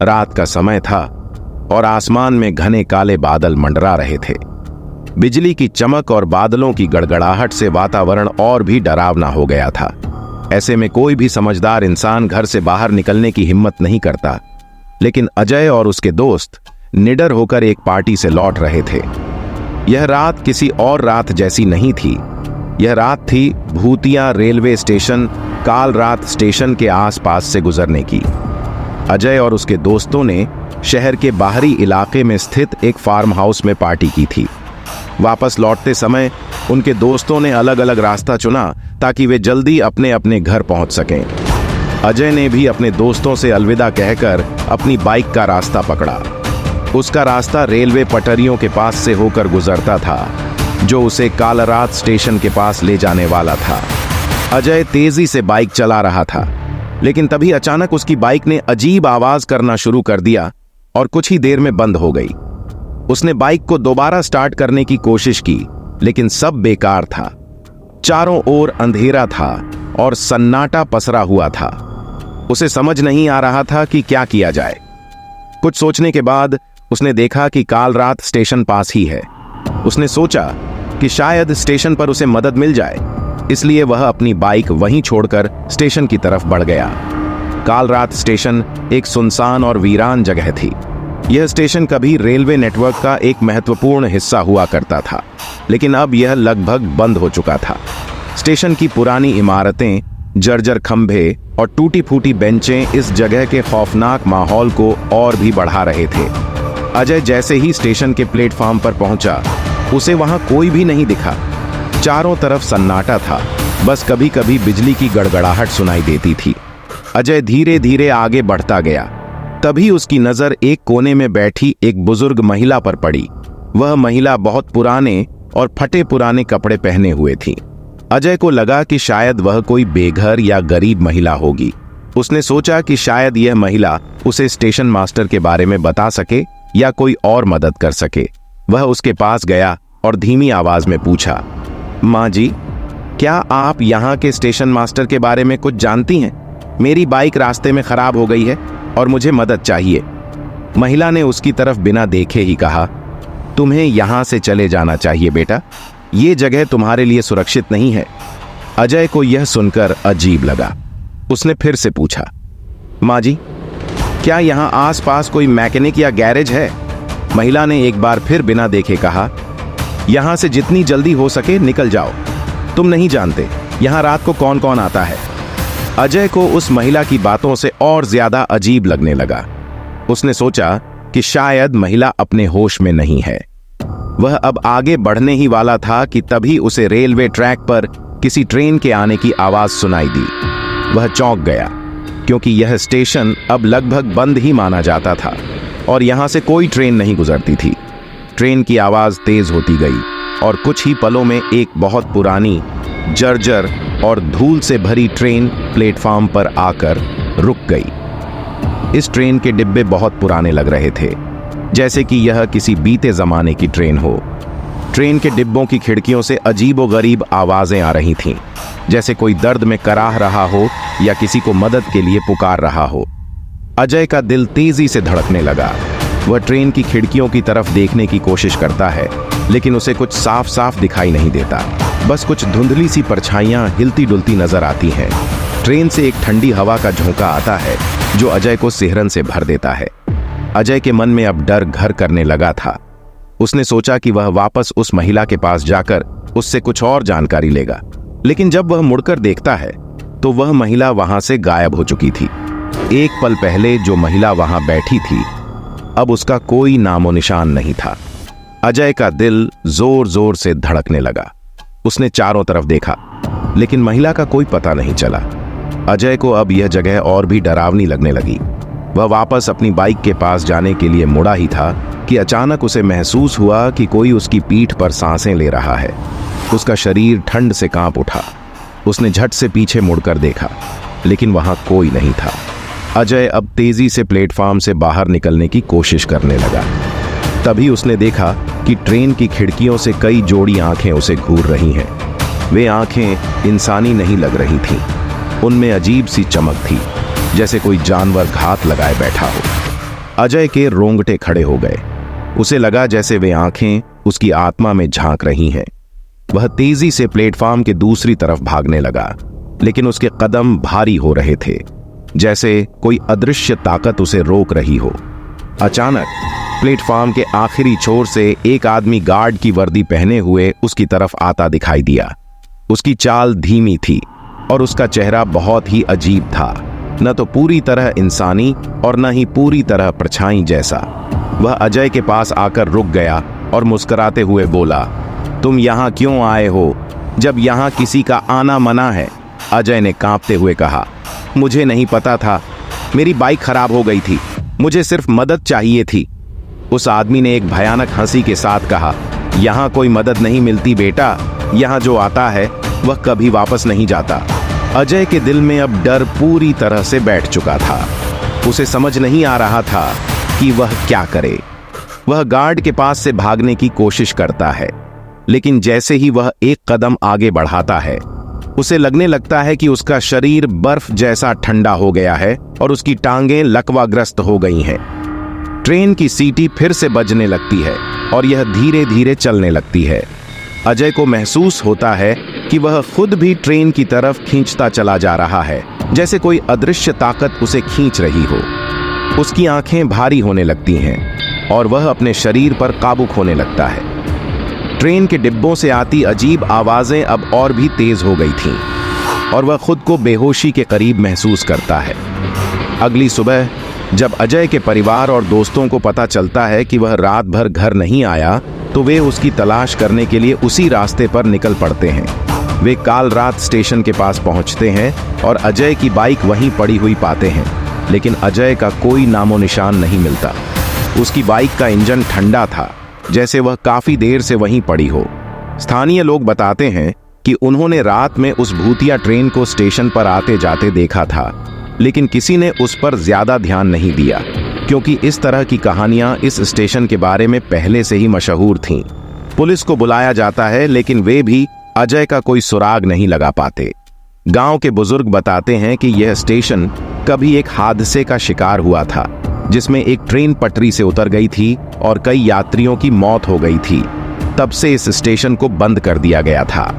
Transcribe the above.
रात का समय था और आसमान में घने काले बादल मंडरा रहे थे। बिजली की चमक और बादलों की गड़गड़ाहट से वातावरण और भी डरावना हो गया था। ऐसे में कोई भी समझदार इंसान घर से बाहर निकलने की हिम्मत नहीं करता, लेकिन अजय और उसके दोस्त निडर होकर एक पार्टी से लौट रहे थे। यह रात किसी और रात जैसी नहीं थी। यह रात थी भूतिया रेलवे स्टेशन काल रात स्टेशन के आसपास से गुजरने की। अजय और उसके दोस्तों ने शहर के बाहरी इलाके में स्थित एक फार्म हाउस में पार्टी की थी। वापस लौटते समय उनके दोस्तों ने अलग अलग रास्ता चुना ताकि वे जल्दी अपने अपने घर पहुंच सकें। अजय ने भी अपने दोस्तों से अलविदा कहकर अपनी बाइक का रास्ता पकड़ा। उसका रास्ता रेलवे पटरियों के पास से होकर गुजरता था, जो उसे कालरात स्टेशन के पास ले जाने वाला था। अजय तेजी से बाइक चला रहा था, लेकिन तभी अचानक उसकी बाइक ने अजीब आवाज करना शुरू कर दिया और कुछ ही देर में बंद हो गई। उसने बाइक को दोबारा स्टार्ट करने की कोशिश की, लेकिन सब बेकार था। चारों ओर अंधेरा था और सन्नाटा पसरा हुआ था। उसे समझ नहीं आ रहा था कि क्या किया जाए। कुछ सोचने के बाद उसने देखा कि कालरात स्टेशन पास ही है। उसने सोचा कि शायद स्टेशन पर उसे मदद मिल जाए, इसलिए वह अपनी बाइक वहीं छोड़कर स्टेशन की तरफ बढ़ गया। कालरात स्टेशन एक सुनसान और वीरान जगह थी। यह स्टेशन कभी रेलवे नेटवर्क का एक महत्वपूर्ण हिस्सा हुआ करता था, लेकिन अब यह लगभग बंद हो चुका था। स्टेशन की पुरानी इमारतें, जर्जर खंभे और टूटी फूटी बेंचें इस जगह के खौफनाक माहौल को और भी बढ़ा रहे थे। अजय जैसे ही स्टेशन के प्लेटफॉर्म पर पहुंचा, उसे वहां कोई भी नहीं दिखा। चारों तरफ सन्नाटा था, बस कभी कभी बिजली की गड़गड़ाहट सुनाई देती थी। अजय धीरे धीरे आगे बढ़ता गया। तभी उसकी नजर एक कोने में बैठी एक बुजुर्ग महिला पर पड़ी। वह महिला बहुत पुराने और फटे पुराने कपड़े पहने हुए थी। अजय को लगा कि शायद वह कोई बेघर या गरीब महिला होगी। उसने सोचा कि शायद यह महिला उसे स्टेशन मास्टर के बारे में बता सके या कोई और मदद कर सके। वह उसके पास गया और धीमी आवाज में पूछा, माँ जी, क्या आप यहाँ के स्टेशन मास्टर के बारे में कुछ जानती हैं? मेरी बाइक रास्ते में खराब हो गई है और मुझे मदद चाहिए। महिला ने उसकी तरफ बिना देखे ही कहा, तुम्हें यहाँ से चले जाना चाहिए बेटा, ये जगह तुम्हारे लिए सुरक्षित नहीं है। अजय को यह सुनकर अजीब लगा। उसने फिर से पूछा, माँ जी, क्या यहाँ आसपास कोई मैकेनिक या गैरेज है? महिला ने एक बार फिर बिना देखे कहा, यहाँ से जितनी जल्दी हो सके निकल जाओ, तुम नहीं जानते यहाँ रात को कौन कौन आता है। अजय को उस महिला की बातों से और ज्यादा अजीब लगने लगा। उसने सोचा कि शायद महिला अपने होश में नहीं है। वह अब आगे बढ़ने ही वाला था कि तभी उसे रेलवे ट्रैक पर किसी ट्रेन के आने की आवाज सुनाई दी। वह चौंक गया, क्योंकि यह स्टेशन अब लगभग बंद ही माना जाता था और यहां से कोई ट्रेन नहीं गुजरती थी। ट्रेन की आवाज तेज होती गई और कुछ ही पलों में एक बहुत पुरानी, जर्जर और धूल से भरी ट्रेन प्लेटफॉर्म पर आकर रुक गई। इस ट्रेन के डिब्बे बहुत पुराने लग रहे थे, जैसे कि यह किसी बीते जमाने की ट्रेन हो। ट्रेन के डिब्बों की खिड़कियों से अजीबोगरीब आवाजें आ रही थीं, जैसे कोई दर्द में कराह रहा हो या किसी को मदद के लिए पुकार रहा हो। अजय का दिल तेजी से धड़कने लगा। वह ट्रेन की खिड़कियों की तरफ देखने की कोशिश करता है, लेकिन उसे कुछ साफ साफ दिखाई नहीं देता। बस कुछ धुंधली सी परछाइयां हिलती डुलती नजर आती हैं। ट्रेन से एक ठंडी हवा का झोंका आता है, जो अजय को सिहरन से भर देता है। अजय के मन में अब डर घर करने लगा था। उसने सोचा कि वह वापस उस महिला के पास जाकर उससे कुछ और जानकारी लेगा, लेकिन जब वह मुड़कर देखता है तो वह महिला वहां से गायब हो चुकी थी। एक पल पहले जो महिला वहां बैठी थी, अब उसका कोई नामो निशान नहीं था। अजय का दिल जोर जोर से धड़कने लगा। उसने चारों तरफ देखा, लेकिन महिला का कोई पता नहीं चला। अजय को अब यह जगह और भी डरावनी लगने लगी। वह वापस अपनी बाइक के पास जाने के लिए मुड़ा ही था कि अचानक उसे महसूस हुआ कि कोई उसकी पीठ पर सांसें ले रहा है। उसका शरीर ठंड से कांप उठा। उसने झट से पीछे मुड़कर देखा, लेकिन वहां कोई नहीं था। अजय अब तेजी से प्लेटफॉर्म से बाहर निकलने की कोशिश करने लगा। तभी उसने देखा कि ट्रेन की खिड़कियों से कई जोड़ी आंखें उसे घूर रही हैं। वे आंखें इंसानी नहीं लग रही थीं। उनमें अजीब सी चमक थी, जैसे कोई जानवर घात लगाए बैठा हो। अजय के रोंगटे खड़े हो गए। उसे लगा जैसे वे आंखें उसकी आत्मा में झांक रही हैं। वह तेजी से प्लेटफॉर्म के दूसरी तरफ भागने लगा, लेकिन उसके कदम भारी हो रहे थे, जैसे कोई अदृश्य ताकत उसे रोक रही हो। अचानक प्लेटफॉर्म के आखिरी छोर से एक आदमी गार्ड की वर्दी पहने हुए उसकी तरफ आता दिखाई दिया। उसकी चाल धीमी थी और उसका चेहरा बहुत ही अजीब था, न तो पूरी तरह इंसानी और न ही पूरी तरह परछाई जैसा। वह अजय के पास आकर रुक गया और मुस्कुराते हुए बोला, तुम यहाँ क्यों आए हो जब यहाँ किसी का आना मना है? अजय ने कांपते हुए कहा, मुझे नहीं पता था, मेरी बाइक खराब हो गई थी, मुझे सिर्फ मदद चाहिए थी। उस आदमी ने एक भयानक हंसी के साथ कहा, यहाँ कोई मदद नहीं मिलती बेटा, यहाँ जो आता है वह कभी वापस नहीं जाता। अजय के दिल में अब डर पूरी तरह से बैठ चुका था। उसे समझ नहीं आ रहा था कि वह क्या करे। वह गार्ड के पास से भागने की कोशिश करता है, लेकिन जैसे ही वह एक कदम आगे बढ़ाता है, उसे लगने लगता है कि उसका शरीर बर्फ जैसा ठंडा हो गया है और उसकी टांगें लकवाग्रस्त हो गई हैं। ट्रेन की सीटी फिर से बजने लगती है और यह धीरे धीरे चलने लगती है। अजय को महसूस होता है कि वह खुद भी ट्रेन की तरफ खींचता चला जा रहा है, जैसे कोई अदृश्य ताकत उसे खींच रही हो। उसकी आंखें भारी होने लगती हैं और वह अपने शरीर पर काबू खोने लगता है। ट्रेन के डिब्बों से आती अजीब आवाजें अब और भी तेज हो गई थीं और वह खुद को बेहोशी के करीब महसूस करता है। अगली सुबह जब अजय के परिवार और दोस्तों को पता चलता है कि वह रात भर घर नहीं आया, तो वे उसकी तलाश करने के लिए उसी रास्ते पर निकल पड़ते हैं। वे काल रात स्टेशन के पास पहुंचते हैं और अजय की बाइक वहीं पड़ी हुई पाते हैं, लेकिन अजय का कोई नामो निशान नहीं मिलता। उसकी बाइक का इंजन ठंडा था, जैसे वह काफी देर से वहीं पड़ी हो। स्थानीय लोग बताते हैं कि उन्होंने रात में उस भूतिया ट्रेन को स्टेशन पर आते जाते देखा था, लेकिन किसी ने उस पर ज्यादा ध्यान नहीं दिया, क्योंकि इस तरह की कहानियां इस स्टेशन के बारे में पहले से ही मशहूर थीं। पुलिस को बुलाया जाता है, लेकिन वे भी अजय का कोई सुराग नहीं लगा पाते। गांव के बुजुर्ग बताते हैं कि यह स्टेशन कभी एक हादसे का शिकार हुआ था, जिसमें एक ट्रेन पटरी से उतर गई थी और कई यात्रियों की मौत हो गई थी। तब से इस स्टेशन को बंद कर दिया गया था।